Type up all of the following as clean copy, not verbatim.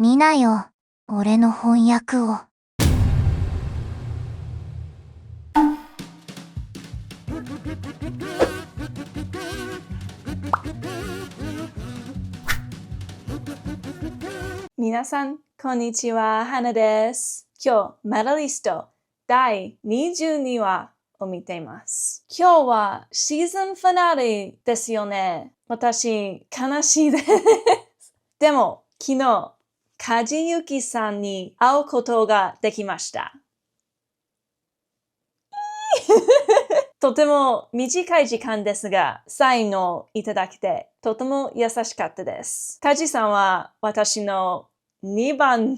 見なよ、俺の翻訳を。皆さん、こんにちは、花です。今日、メダリスト第22話を見ています。今日はシーズンフィナーレですよね。私、悲しいです。でも、昨日、梶幸さんに会うことができました。とても短い時間ですが、サインをいただけて、とても優しかったです。梶さんは私の2番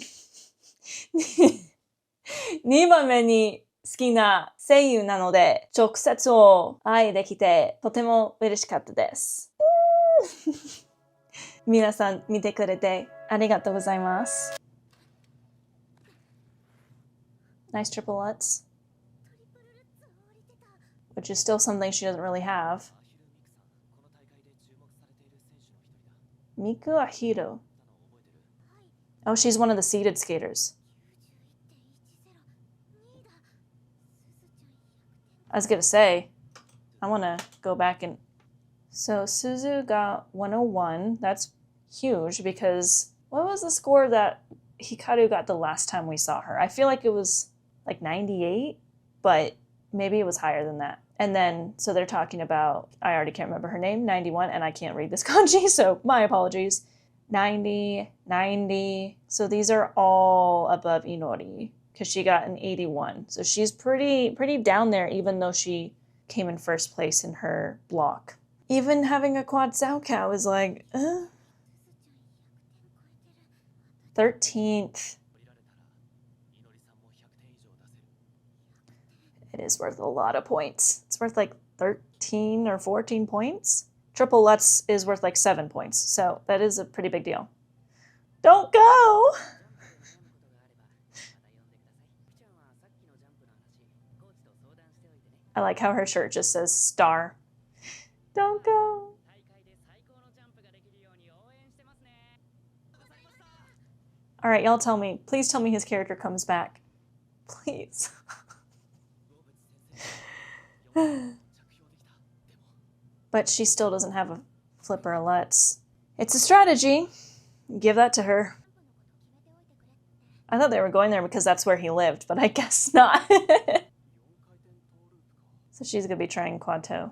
目に好きな声優なので、直接お会いできて、とても嬉しかったです。皆さん見てくれてありがとうございます。Nice triple Lutz. Which is still something she doesn't really have. Miku Ahiro. Oh, she's one of the seated skaters. I was gonna say, I wanna go back and... So Suzu got 101. That's huge because what was the score that Hikaru got the last time we saw her? I feel like it was like 98, but maybe it was higher than that. And then, so they're talking about, I already can't remember her name, 91, and I can't read this kanji, so my apologies. 90, 90. So these are all above Inori because she got an 81. So she's pretty down there, even though she came in first place in her block. Even having a quad Zhaocow is like, 13th. It is worth a lot of points. It's worth like 13 or 14 points. Triple Lutz is worth like 7 points. So that is a pretty big deal. Don't go! I like how her shirt just says star. Don't go. All right, y'all tell me. Please tell me his character comes back. Please. But she still doesn't have a flip or a Lutz. It's a strategy. Give that to her. I thought they were going there because that's where he lived, but I guess not. So she's gonna be trying quad toe.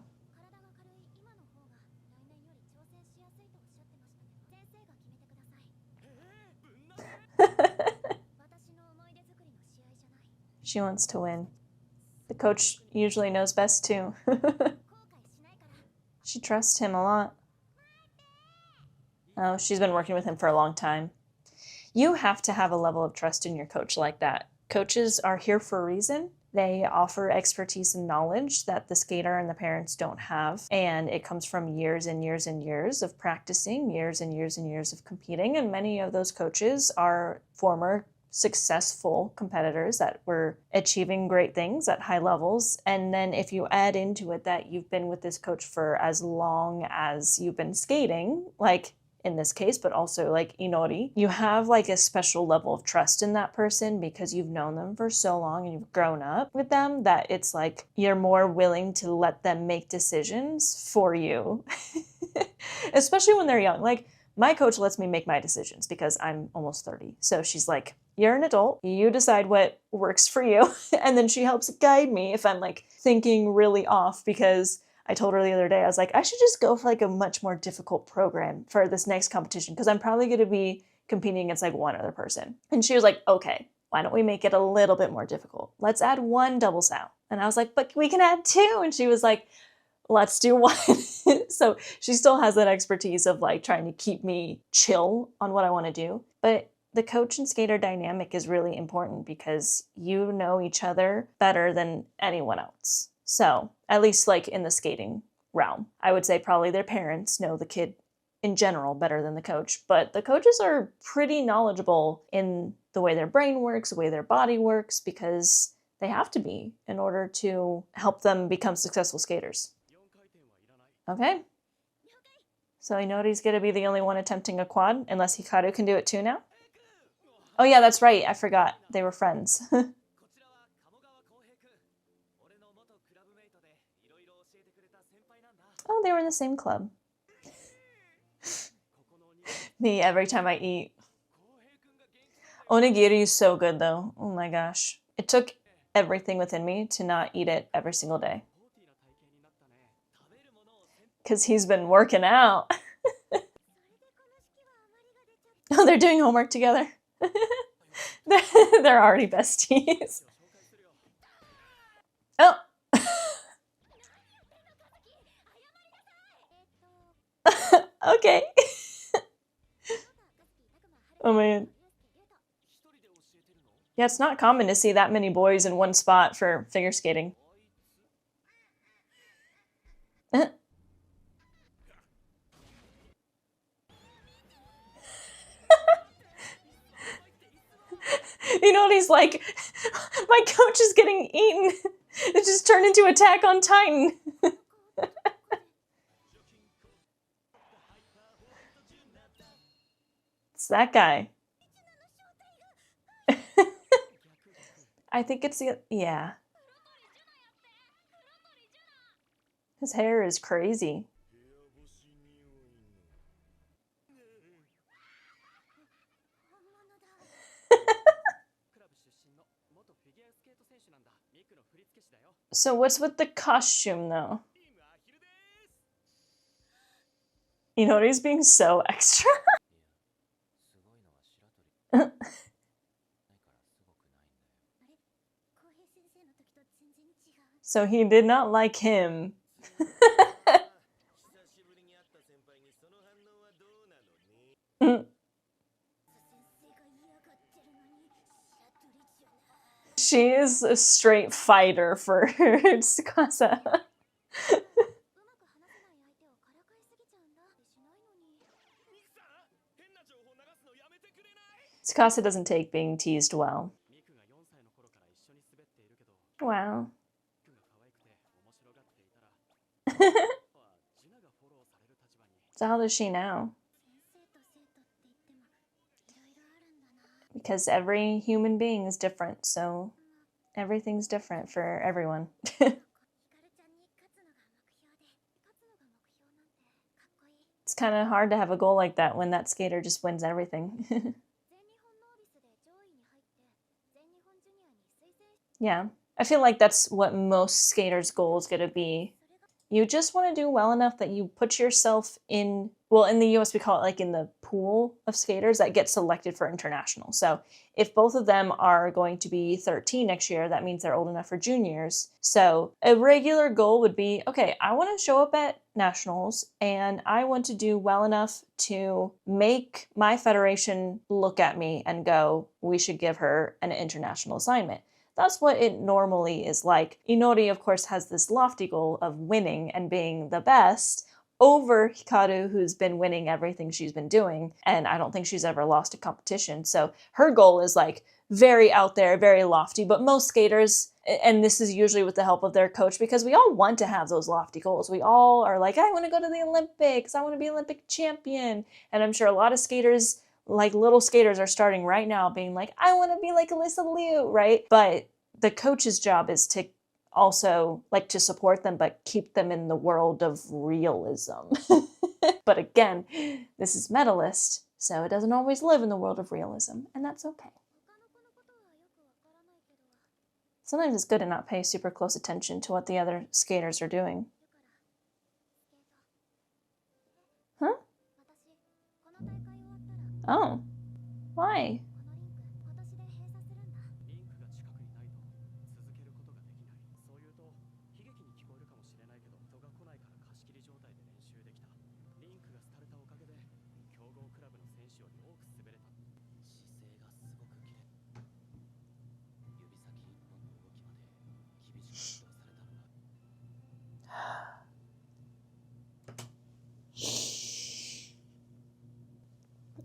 She wants to win. The coach usually knows best too. She trusts him a lot. Oh, she's been working with him for a long time. You have to have a level of trust in your coach like that. Coaches are here for a reason. They offer expertise and knowledge that the skater and the parents don't have. And it comes from years and years and years of practicing, years and years and years of competing. And many of those coaches are former successful competitors that were achieving great things at high levels. And then if you add into it that you've been with this coach for as long as you've been skating, like in this case, but also like Inori, you have like a special level of trust in that person because you've known them for so long and you've grown up with them that it's like you're more willing to let them make decisions for you, especially when they're young. Like my coach lets me make my decisions because I'm almost 30. So she's like, you're an adult, you decide what works for you. And then she helps guide me if I'm like thinking really off because I told her the other day, I was like, I should just go for like a much more difficult program for this next competition because I'm probably going to be competing against like one other person. And she was like, okay, why don't we make it a little bit more difficult? Let's add one double sound. And I was like, but we can add 2. And she was like, let's do 1. So she still has that expertise of like trying to keep me chill on what I want to do. But the coach and skater dynamic is really important because you know each other better than anyone else. So at least like in the skating realm, I would say probably their parents know the kid in general better than the coach, but the coaches are pretty knowledgeable in the way their brain works, the way their body works, because they have to be in order to help them become successful skaters. Okay. So Inori's gonna be the only one attempting a quad, unless Hikaru can do it too now. Oh yeah, that's right. I forgot. They were friends. Oh, they were in the same club. Me, every time I eat. Onigiri is so good though. Oh my gosh. It took everything within me to not eat it every single day. Because he's been working out. Oh, they're doing homework together. They're already besties. Oh. Okay. Oh man. Yeah, it's not common to see that many boys in one spot for figure skating. You know what he's like? My coach is getting eaten. It just turned into Attack on Titan. It's that guy. I think it's the, yeah. His hair is crazy. So what's with the costume though? You know what, he's being so extra. So he did not like him. She is a straight fighter for Tsukasa. Tsukasa doesn't take being teased well. Wow. So how does she now? Because every human being is different, so everything's different for everyone. It's kind of hard to have a goal like that when that skater just wins everything. Yeah, I feel like that's what most skaters' goal is going to be. You just want to do well enough that you put yourself in, well, in the US we call it like in the pool of skaters that get selected for international. So if both of them are going to be 13 next year, that means they're old enough for juniors. So a regular goal would be, okay, I want to show up at nationals and I want to do well enough to make my federation look at me and go, we should give her an international assignment. That's what it normally is like. Inori, of course, has this lofty goal of winning and being the best over Hikaru, who's been winning everything she's been doing, and I don't think she's ever lost a competition. So her goal is like very out there, very lofty, but most skaters, and this is usually with the help of their coach, because we all want to have those lofty goals. We all are like, I want to go to the Olympics, I want to be Olympic champion, and I'm sure a lot of skaters, like little skaters, are starting right now being like, I want to be like Alyssa Liu, right? But the coach's job is to also like to support them, but keep them in the world of realism. But again, this is medalist, so it doesn't always live in the world of realism, and that's okay. Sometimes it's good to not pay super close attention to what the other skaters are doing. Huh? Oh. Why?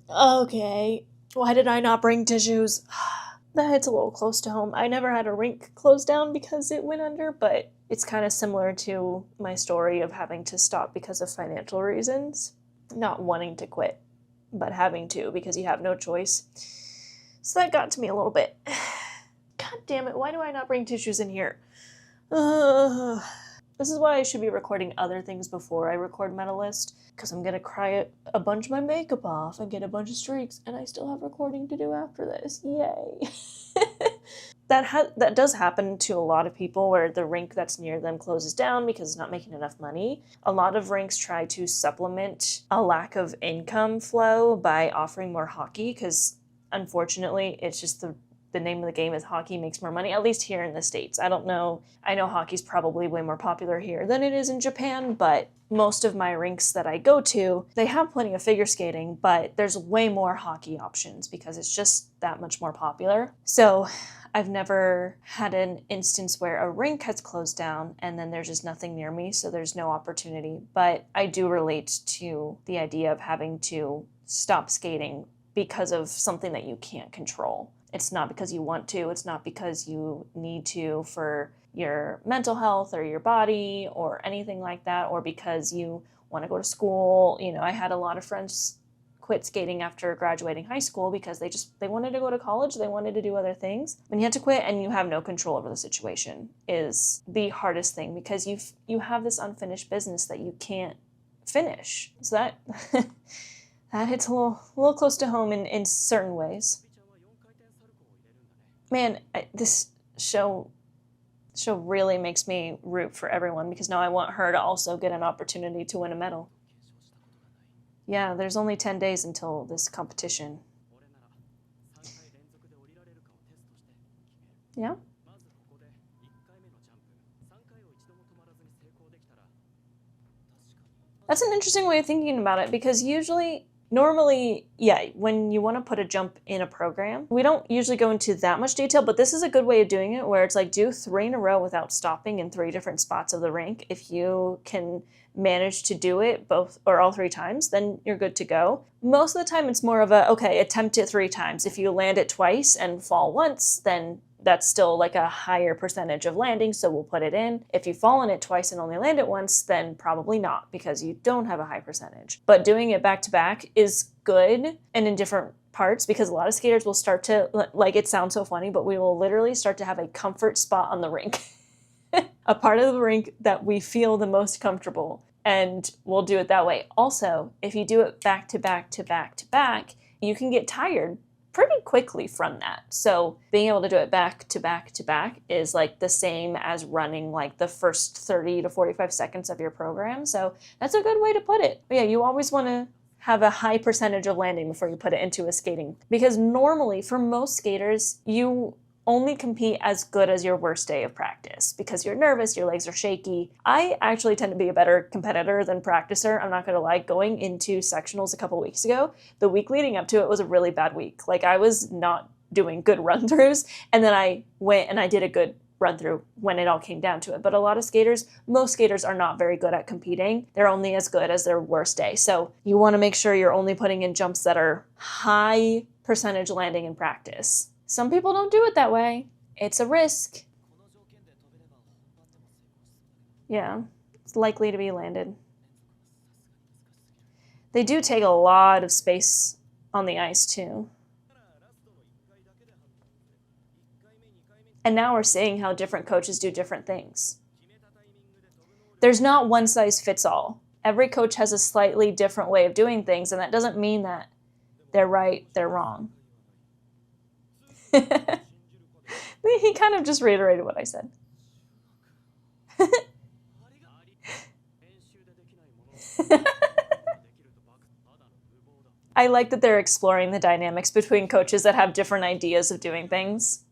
Okay. Why did I not bring tissues? That hits a little close to home. I never had a rink close down because it went under, but it's kind of similar to my story of having to stop because of financial reasons. Not wanting to quit, but having to because you have no choice. So that got to me a little bit. God damn it, why do I not bring tissues in here? This is why I should be recording other things before I record Medalist, because I'm gonna cry a bunch of my makeup off and get a bunch of streaks, and I still have recording to do after this. Yay. That does happen to a lot of people where the rink that's near them closes down because it's not making enough money. A lot of rinks try to supplement a lack of income flow by offering more hockey, because unfortunately it's just the name of the game is hockey makes more money, at least here in the States. I don't know. I know hockey's probably way more popular here than it is in Japan, but most of my rinks that I go to, they have plenty of figure skating, but there's way more hockey options because it's just that much more popular. So I've never had an instance where a rink has closed down and then there's just nothing near me, so there's no opportunity. But I do relate to the idea of having to stop skating because of something that you can't control. It's not because you want to, it's not because you need to for your mental health or your body or anything like that, or because you want to go to school. You know, I had a lot of friends quit skating after graduating high school because they wanted to go to college, they wanted to do other things. When you have to quit and you have no control over the situation is the hardest thing, because you have this unfinished business that you can't finish. So that that hits a little close to home in certain ways. Man, this show really makes me root for everyone, because now I want her to also get an opportunity to win a medal. Yeah, there's only 10 days until this competition. Yeah? That's an interesting way of thinking about it, because normally, yeah, when you want to put a jump in a program, we don't usually go into that much detail, but this is a good way of doing it, where it's like do 3 in a row without stopping in 3 different spots of the rink. If you can manage to do it both or all 3 times, then you're good to go. Most of the time it's more of a, okay, attempt it 3 times. If you land it twice and fall once, then that's still like a higher percentage of landing, so we'll put it in. If you fall in it twice and only land it once, then probably not, because you don't have a high percentage. But doing it back to back is good, and in different parts, because a lot of skaters will start to, like, it sounds so funny, but we will literally start to have a comfort spot on the rink. A part of the rink that we feel the most comfortable, and we'll do it that way. Also, if you do it back to back to back to back, you can get tired pretty quickly from that. So being able to do it back to back to back is like the same as running like the first 30 to 45 seconds of your program. So that's a good way to put it. But yeah, you always want to have a high percentage of landing before you put it into a skating, because normally for most skaters, you only compete as good as your worst day of practice, because you're nervous, your legs are shaky. I actually tend to be a better competitor than practicer. I'm not gonna lie, going into sectionals a couple weeks ago, the week leading up to it was a really bad week. Like, I was not doing good run-throughs, and then I went and I did a good run-through when it all came down to it. But a lot of skaters, most skaters are not very good at competing. They're only as good as their worst day. So you wanna make sure you're only putting in jumps that are high percentage landing in practice. Some people don't do it that way. It's a risk. Yeah, it's likely to be landed. They do take a lot of space on the ice too. And now we're seeing how different coaches do different things. There's not one size fits all. Every coach has a slightly different way of doing things, and that doesn't mean that they're right, they're wrong. He kind of just reiterated what I said. I like that they're exploring the dynamics between coaches that have different ideas of doing things.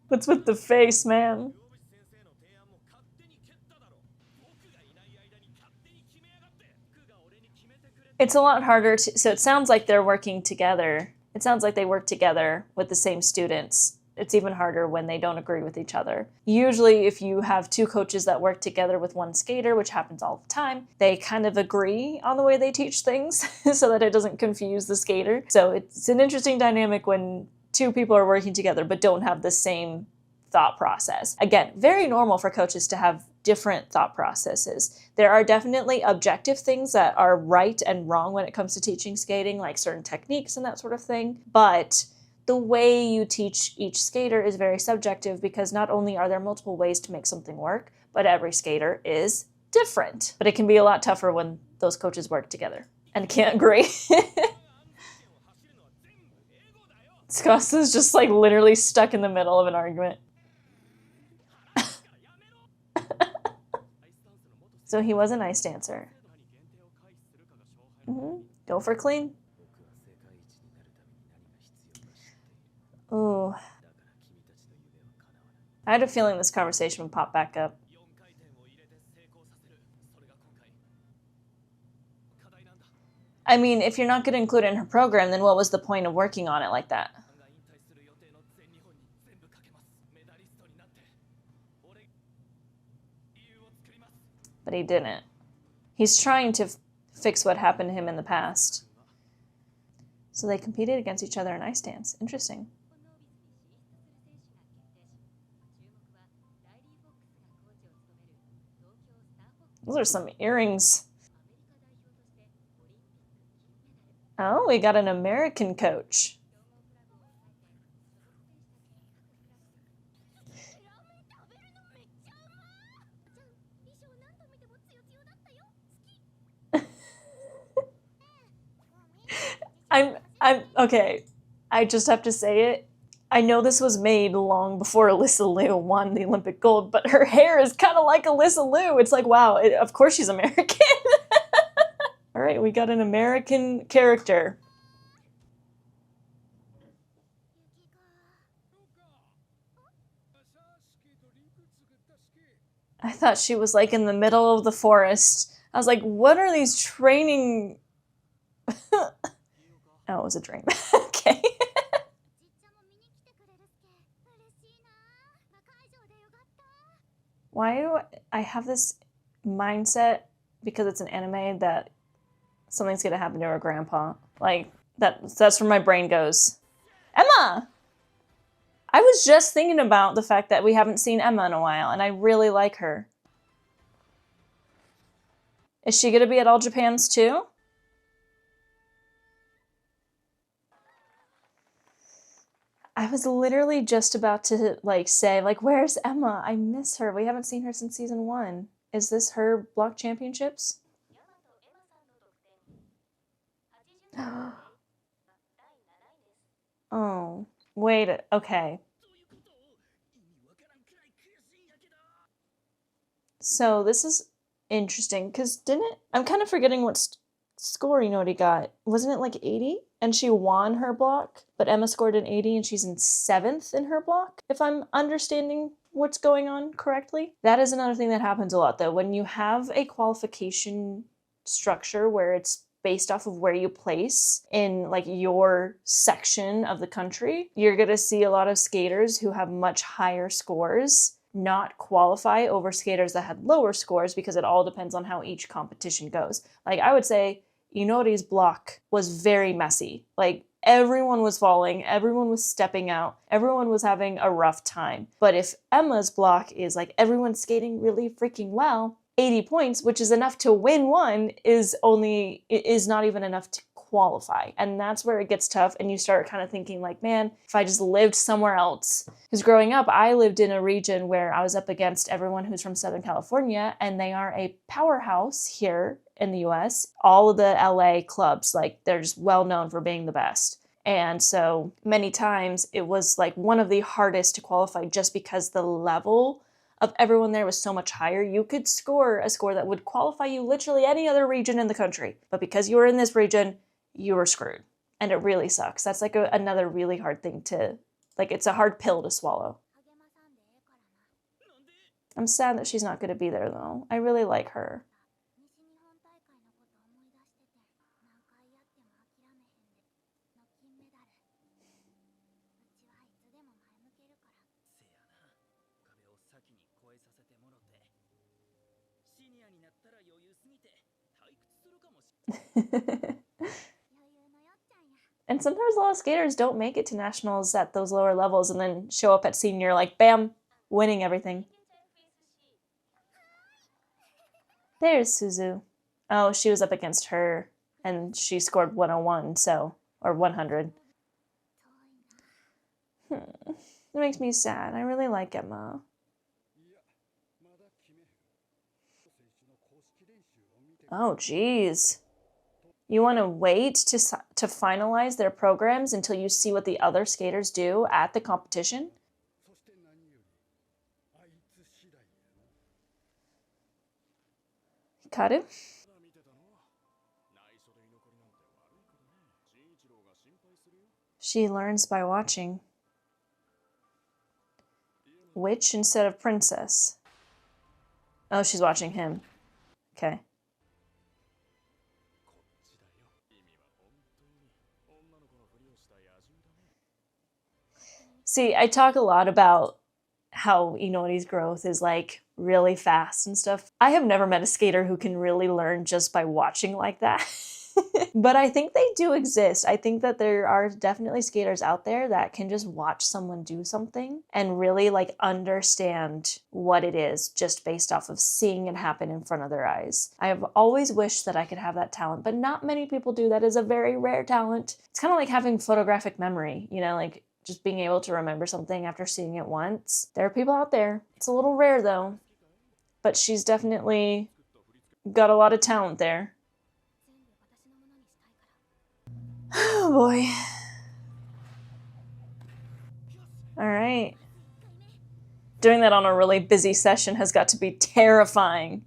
What's with the face, man? It's a lot harder to, so it sounds like they're working together. It sounds like they work together with the same students. It's even harder when they don't agree with each other. Usually if you have 2 coaches that work together with one skater, which happens all the time, they kind of agree on the way they teach things so that it doesn't confuse the skater. So it's an interesting dynamic when 2 people are working together but don't have the same thought process. Again, very normal for coaches to have different thought processes. There are definitely objective things that are right and wrong when it comes to teaching skating, like certain techniques and that sort of thing. But the way you teach each skater is very subjective because not only are there multiple ways to make something work, but every skater is different. But it can be a lot tougher when those coaches work together and can't agree. Scott's just like literally stuck in the middle of an argument. So he was an ice dancer. Go for clean. Ooh. I had a feeling this conversation would pop back up. I mean, if you're not going to include it in her program, then what was the point of working on it like that? But he didn't. He's trying to fix what happened to him in the past. So they competed against each other in ice dance. Interesting. Those are some earrings. Oh, we got an American coach. I'm okay. I just have to say it. I know this was made long before Alyssa Liu won the Olympic gold, but her hair is kind of like Alyssa Liu. It's like, wow, of course she's American. All right, we got an American character. I thought she was like in the middle of the forest. I was like, what are these training... Oh, it was a dream. Okay. Why do I have this mindset, because it's an anime, that something's gonna happen to her grandpa? Like, that's where my brain goes. Emma! I was just thinking about the fact that we haven't seen Emma in a while, and I really like her. Is she gonna be at All Japan's too? I was literally just about to say, where's Emma? I miss her. We haven't seen her since season 1. Is this her block championships? Oh, wait, okay. So this is interesting, because I'm kind of forgetting what score he got. Wasn't it like 80? And she won her block, but Emma scored an 80 and she's in 7th in her block, if I'm understanding what's going on correctly. That is another thing that happens a lot, though. When you have a qualification structure where it's based off of where you place in your section of the country, you're gonna see a lot of skaters who have much higher scores not qualify over skaters that had lower scores, because it all depends on how each competition goes. I would say Inori's block was very messy. Everyone was falling, everyone was stepping out, everyone was having a rough time. But if Emma's block is everyone's skating really freaking well, 80 points, which is enough to win one, is not even enough to qualify. And that's where it gets tough, and you start kind of thinking man, if I just lived somewhere else. Because growing up, I lived in a region where I was up against everyone who's from Southern California, and they are a powerhouse here in the US. All of the LA clubs, they're just well known for being the best. And so many times it was one of the hardest to qualify, just because the level of everyone there was so much higher. You could score a score that would qualify you literally any other region in the country. But because you were in this region, you were screwed. And it really sucks. That's another really hard thing to, it's a hard pill to swallow. I'm sad that she's not going to be there, though. I really like her. And sometimes a lot of skaters don't make it to nationals at those lower levels and then show up at senior bam, winning everything. There's Suzu. Oh, she was up against her, and she scored 101, so, or 100. It makes me sad. I really like Emma. Oh, geez. You want to wait to finalize their programs until you see what the other skaters do at the competition? Hikaru? She learns by watching. Witch instead of princess. Oh, she's watching him. Okay. See, I talk a lot about how Inori's growth is like really fast and stuff. I have never met a skater who can really learn just by watching like that. But I think they do exist. I think that there are definitely skaters out there that can just watch someone do something and really like understand what it is just based off of seeing it happen in front of their eyes. I have always wished that I could have that talent, but not many people do. That is a very rare talent. It's kind of like having photographic memory, you know, like just being able to remember something after seeing it once. There are people out there. It's a little rare though, but she's definitely got a lot of talent there. Oh boy. All right. Doing that on a really busy session has got to be terrifying.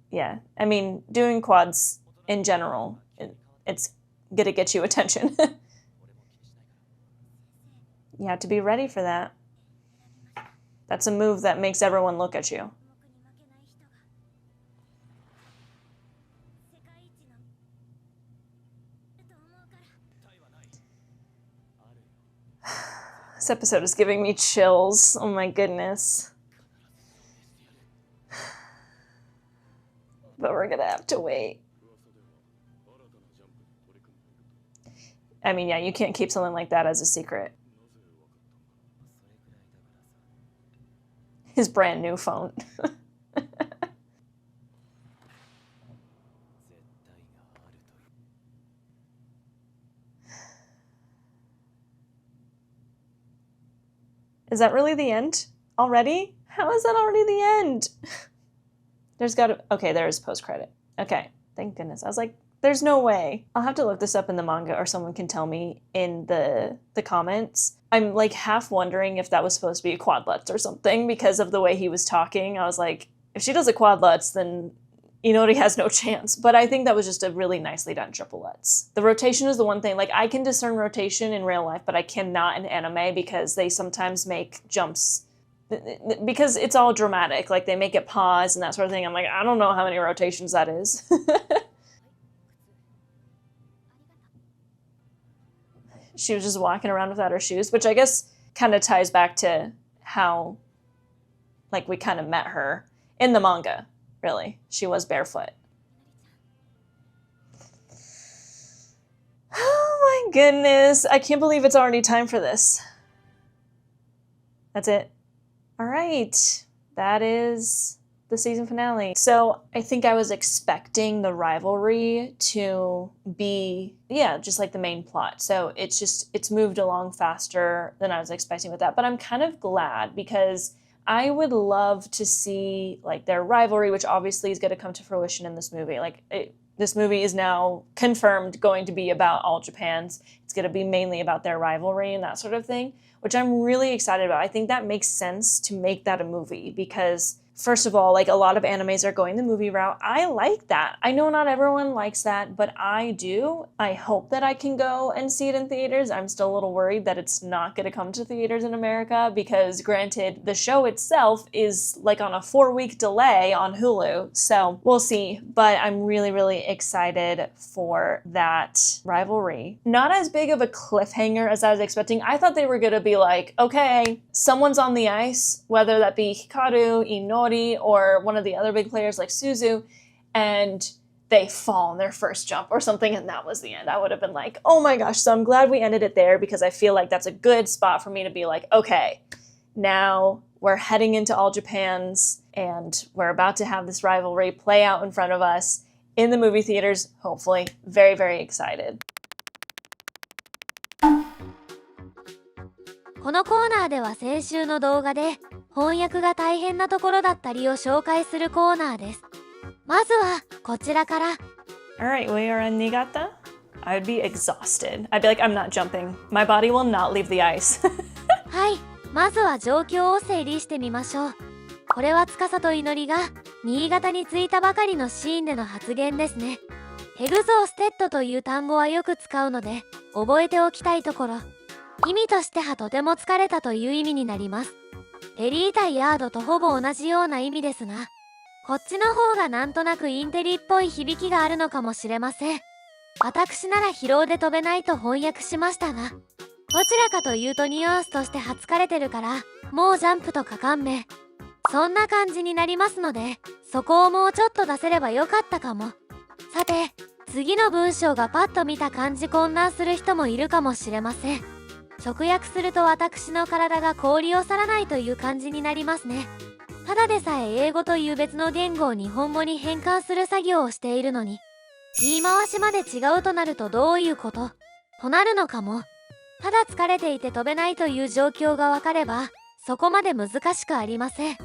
Yeah, I mean, doing quads in general, it's gonna get you attention. You have to be ready for that. That's a move that makes everyone look at you. This episode is giving me chills. Oh my goodness. But we're gonna have to wait. I mean, yeah, you can't keep something like that as a secret. His brand new phone. Is that really the end already? How is that already the end? There's gotta, okay, there is post-credit. Okay, thank goodness. I was like, there's no way. I'll have to look this up in the manga or someone can tell me in the comments. I'm like half wondering if that was supposed to be a quadlets or something because of the way he was talking. I was like, if she does a quadlets, then Inori has no chance. But I think that was just a really nicely done triplets. The rotation is the one thing, like I can discern rotation in real life, but I cannot in anime because they sometimes make jumps because it's all dramatic. Like they make it pause and that sort of thing. I'm like, I don't know how many rotations that is. She was just walking around without her shoes, which I guess kind of ties back to how, like, we kind of met her in the manga, really. She was barefoot. Oh my goodness. I can't believe it's already time for this. That's it. All right. That is the season finale. So I think I was expecting the rivalry to be, yeah, just like the main plot. So it's moved along faster than I was expecting with that. But I'm kind of glad because I would love to see like their rivalry, which obviously is going to come to fruition in this movie. Like this movie is now confirmed going to be about all Japans. It's going to be mainly about their rivalry and that sort of thing, which I'm really excited about. I think that makes sense to make that a movie because first of all, like a lot of animes are going the movie route. I like that. I know not everyone likes that, but I do. I hope that I can go and see it in theaters. I'm still a little worried that it's not going to come to theaters in America because granted, the show itself is like on a 4-week delay on Hulu. So we'll see, but I'm really, really excited for that rivalry. Not as big of a cliffhanger as I was expecting. I thought they were going to be like, okay, someone's on the ice, whether that be Hikaru, Inori, or one of the other big players like Suzu, and they fall in their first jump or something and that was the end. I would have been like, oh my gosh. So I'm glad we ended it there because I feel like that's a good spot for me to be like, okay, now we're heading into All Japan's and we're about to have this rivalry play out in front of us in the movie theaters, hopefully. Very, very excited. このコーナーでは先週の動画で翻訳が大変なところだったりを紹介するコーナーです。まずはこちらから。Alright, we are on Niigata. I would be exhausted. I'd be like, I'm not jumping. My body will not leave the ice. はい、まずは状況を整理してみましょう。これは司と祈りが新潟に着いたばかりのシーンでの発言ですね。エグゾーステッドという単語はよく使うので覚えておきたいところ。意味としてはとても疲れたという意味になります。ベリータイヤードとほぼ同じような意味ですが、こっちの方がなんとなくインテリっぽい響きがあるのかもしれません。私なら疲労で飛べないと翻訳しましたが、どちらかというとニュアンスとしては疲れてるから、もうジャンプとかかんめ。そんな感じになりますので、そこをもうちょっと出せればよかったかも。さて、次の文章がパッと見た感じ混乱する人もいるかもしれません。直訳すると私の体が氷を去らないという感じになりますね。ただでさえ英語という別の言語を日本語に変換する作業をしているのに、言い回しまで違うとなるとどういうこととなるのかも。ただ疲れていて飛べないという状況がわかれば、そこまで難しくありません。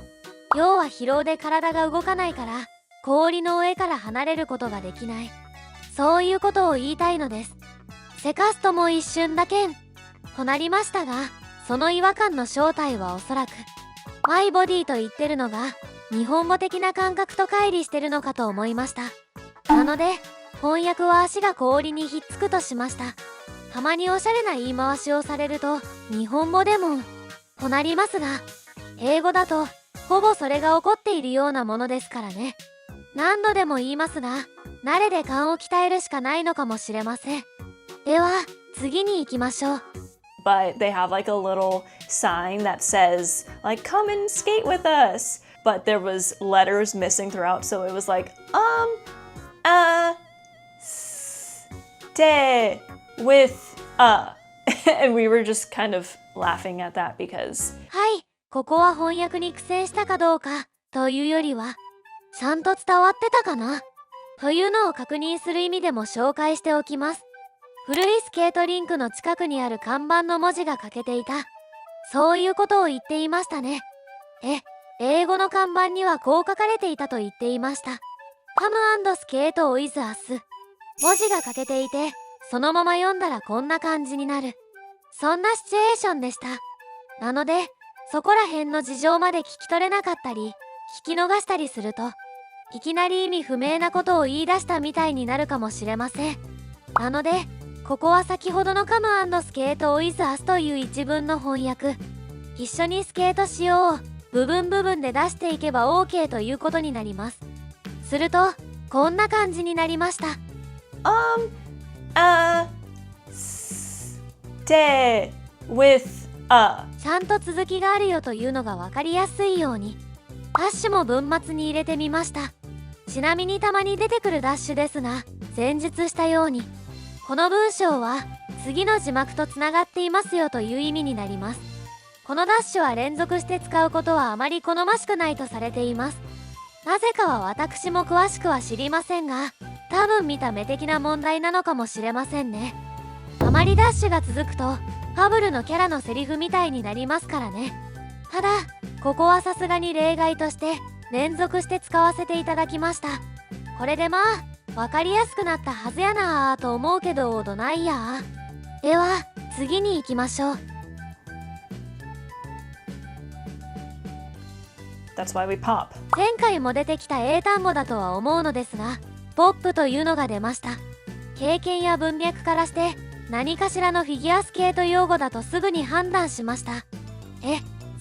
要は疲労で体が動かないから、氷の上から離れることができない。そういうことを言いたいのです。せかすとも一瞬だけん。となりましたが、その違和感の正体はおそらく、マイボディと言ってるのが、日本語的な感覚と乖離してるのかと思いました。なので、翻訳は足が氷にひっつくとしました。たまにおしゃれな言い回しをされると、日本語でも、となりますが、英語だと、ほぼそれが起こっているようなものですからね。何度でも言いますが、慣れで勘を鍛えるしかないのかもしれません。では、次に行きましょう。But they have like a little sign that says like come and skate with us, but there was letters missing throughout, so it was like stay with and we were just kind of laughing at that because はい、ここは翻訳に苦戦したかどうかというよりはちゃんと伝わってたかなというのを確認する意味でも紹介しておきます。古いスケートリンクの近くにある看板の文字が欠けていた。そういうことを言っていましたね。英語の看板にはこう書かれていたと言っていました。カム&スケートをイズアス。文字が欠けていて、そのまま読んだらこんな感じになる。そんなシチュエーションでした。なので、そこら辺の事情まで聞き取れなかったり、聞き逃したりすると、いきなり意味不明なことを言い出したみたいになるかもしれません。なので、ここは先ほどのカム&スケートをイズアスという一文の翻訳。一緒にスケートしよう。部分部分で出していけば OK ということになります。すると、こんな感じになりました。stay with ちゃんと続きがあるよというのがわかりやすいように、ダッシュも文末に入れてみました。ちなみにたまに出てくるダッシュですが、前述したように、この文章は次の字幕とつながっていますよという意味になります。このダッシュは連続して使うことはあまり好ましくないとされています。なぜかは私も詳しくは知りませんが、多分見た目的な問題なのかもしれませんね。あまりダッシュが続くと、ファブルのキャラのセリフみたいになりますからね。ただ、ここはさすがに例外として連続して使わせていただきました。これでまあ、わかりやすくなったはずやなーと思うけどどないやー。では次に行きましょう。 That's why we pop. 前回も出てきた英単語だとは思うのですが、ポップというのが出ました。経験や文脈からして何かしらのフィギュアスケート用語だとすぐに判断しました。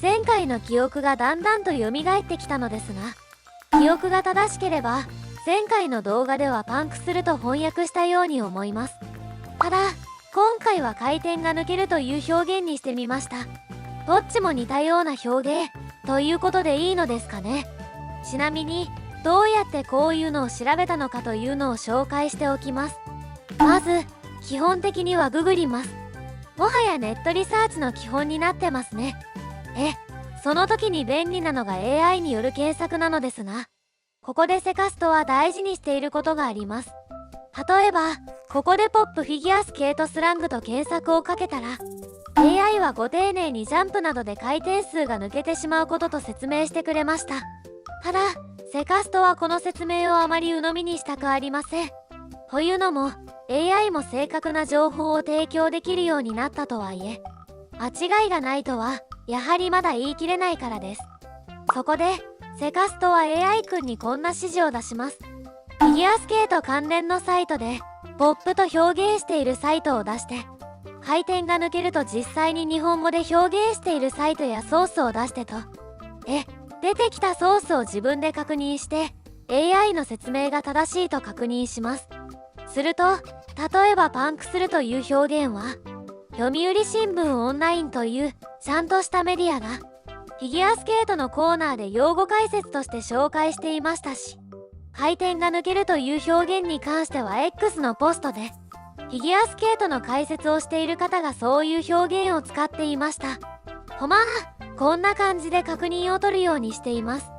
前回の記憶がだんだんと蘇ってきたのですが、記憶が正しければ前回の動画ではパンクすると翻訳したように思います。ただ、今回は回転が抜けるという表現にしてみました。どっちも似たような表現ということでいいのですかね。ちなみに、どうやってこういうのを調べたのかというのを紹介しておきます。まず、基本的にはググります。もはやネットリサーチの基本になってますね。その時に便利なのが AI による検索なのですが、ここでセカストは大事にしていることがあります。例えば、ここでポップフィギュアスケートスラングと検索をかけたら、AI はご丁寧にジャンプなどで回転数が抜けてしまうことと説明してくれました。ただ、セカストはこの説明をあまり鵜呑みにしたくありません。というのも、AI も正確な情報を提供できるようになったとはいえ、間違いがないとは、やはりまだ言い切れないからです。そこで、セカストは AI 君にこんな指示を出します。フィギュアスケート関連のサイトで、ポップと表現しているサイトを出して、回転が抜けると実際に日本語で表現しているサイトやソースを出してと。出てきたソースを自分で確認して、AI の説明が正しいと確認します。すると、例えばパンクするという表現は、読売新聞オンラインというちゃんとしたメディアが、フィギュアスケートのコーナーで用語解説として紹介していましたし、回転が抜けるという表現に関しては X のポストで、フィギュアスケートの解説をしている方がそういう表現を使っていました。こんな感じで確認を取るようにしています。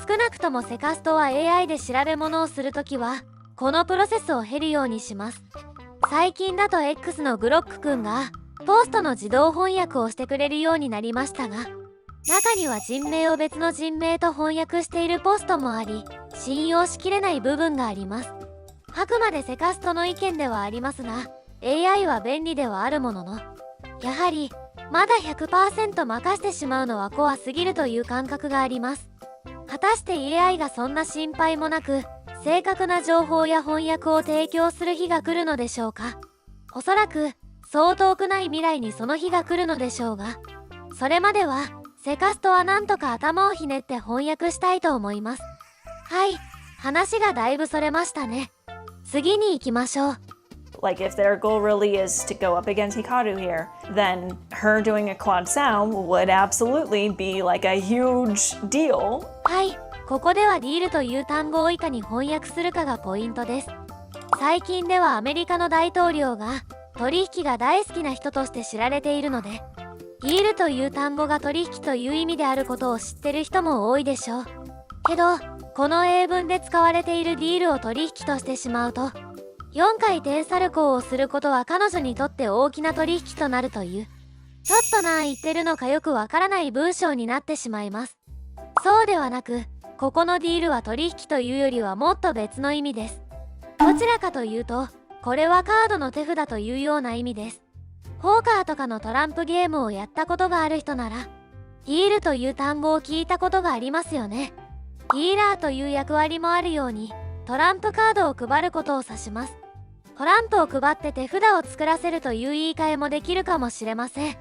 少なくともセカストは AI で調べ物をするときは、このプロセスを経るようにします。最近だと X のグロックくんが、ポストの自動翻訳をしてくれるようになりましたが、中には人名を別の人名と翻訳しているポストもあり、信用しきれない部分があります。あくまでセカストの意見ではありますが、AI は便利ではあるものの、やはり、まだ 100% 任してしまうのは怖すぎるという感覚があります。果たして AI がそんな心配もなく、正確な情報や翻訳を提供する日が来るのでしょうか。おそらく、そう遠くない未来にその日が来るのでしょうが、それまでは、セカストはなんとか頭をひねって翻訳したいと思います。はい、話がだいぶそれましたね。次に行きましょう。Like if their goal really is to go up against Hikaru here, then her doing a quad sound would absolutely be like a huge deal. はい、ここではディールという単語をいかに翻訳するかがポイントです。最近ではアメリカの大統領が取引が大好きな人として知られているので、ディールという単語が取引という意味であることを知ってる人も多いでしょう。けど、この英文で使われているディールを取引としてしまうと、4回転サルコーをすることは彼女にとって大きな取引となるという、ちょっと言ってるのかよくわからない文章になってしまいます。そうではなく、ここのディールは取引というよりはもっと別の意味です。どちらかというと、これはカードの手札というような意味です。ポーカーとかのトランプゲームをやったことがある人なら、ディールという単語を聞いたことがありますよね。ディーラーという役割もあるように、トランプカードを配ることを指します。トランプを配って手札を作らせるという言い換えもできるかもしれません。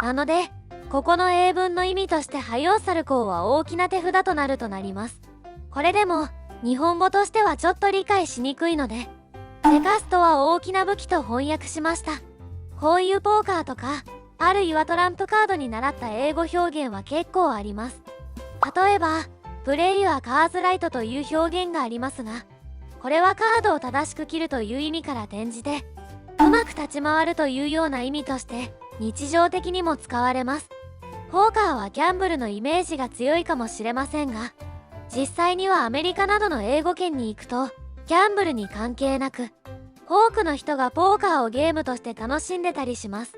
なので、ここの英文の意味としてハヨーサルコーは大きな手札となるとなります。これでも、日本語としてはちょっと理解しにくいので、セカストは大きな武器と翻訳しました。こういうポーカーとか、あるいはトランプカードに習った英語表現は結構あります。例えば、プレイはカーズライトという表現がありますが、これはカードを正しく切るという意味から転じて、うまく立ち回るというような意味として日常的にも使われます。ポーカーはギャンブルのイメージが強いかもしれませんが、実際にはアメリカなどの英語圏に行くと、ギャンブルに関係なく、多くの人がポーカーをゲームとして楽しんでたりします。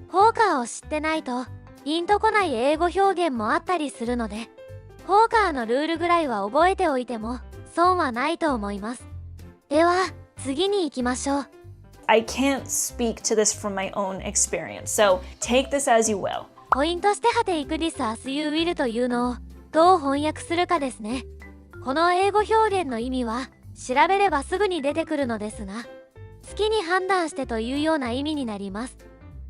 ポーカーを知ってないと、ピンとこない英語表現もあったりするので、ポーカーのルールぐらいは覚えておいても損はないと思います。では、次に行きましょう。I can't speak to this from my own experience, so take this as you will. ポイントしてはていくディスアスユーウィルというのをどう翻訳するかですね。この英語表現の意味は調べればすぐに出てくるのですが、好きに判断してというような意味になります。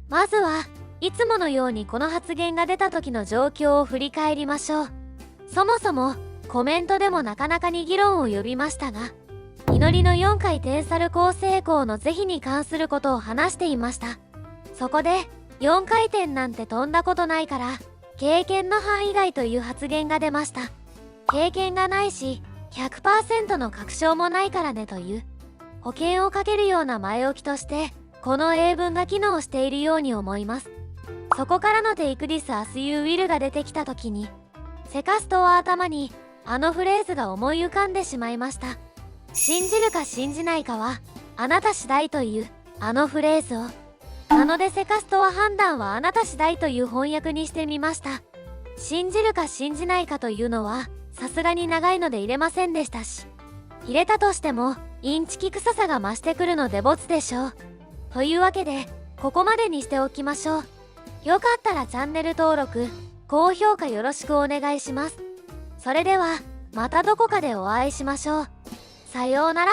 まずはいつものようにこの発言が出た時の状況を振り返りましょう。そもそもコメントでもなかなかに議論を呼びましたが、祈りの4回転サルコー成功の是非に関することを話していました。そこで4回転なんて飛んだことないから経験の範囲外という発言が出ました。経験がないし100% の確証もないからねという保険をかけるような前置きとしてこの英文が機能しているように思います。そこからのテイクディスアスユーウィルが出てきた時にセカストは頭にあのフレーズが思い浮かんでしまいました。信じるか信じないかはあなた次第というあのフレーズを、なのでセカストは判断はあなた次第という翻訳にしてみました。信じるか信じないかというのはさすがに長いので入れませんでしたし、入れたとしてもインチキ臭さが増してくるのでボツでしょう。というわけでここまでにしておきましょう。よかったらチャンネル登録、高評価よろしくお願いします。それではまたどこかでお会いしましょう。さようなら。